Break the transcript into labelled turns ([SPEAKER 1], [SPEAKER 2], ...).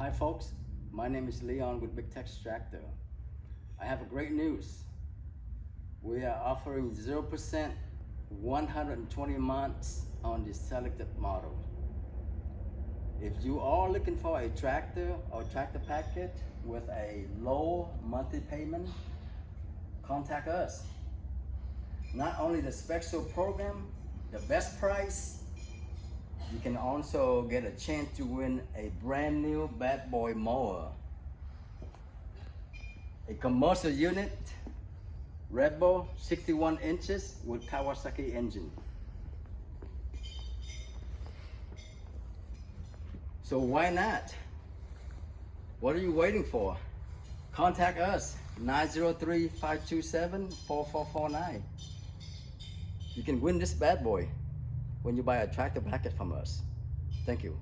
[SPEAKER 1] Hi folks, my name is Leon with Big Tex Tractor. I have a great news. We are offering 0% 120 months on the selective model. If you are looking for a tractor or tractor package with a low monthly payment, contact us. Not only the special program, the best price, you can also get a chance to win a brand new Bad Boy Mower, a commercial unit, Rebel, 61 inches with Kawasaki engine. So why not? What are you waiting for? Contact us, 903-527-4449. You can win this bad boy when you buy a tractor package from us. Thank you.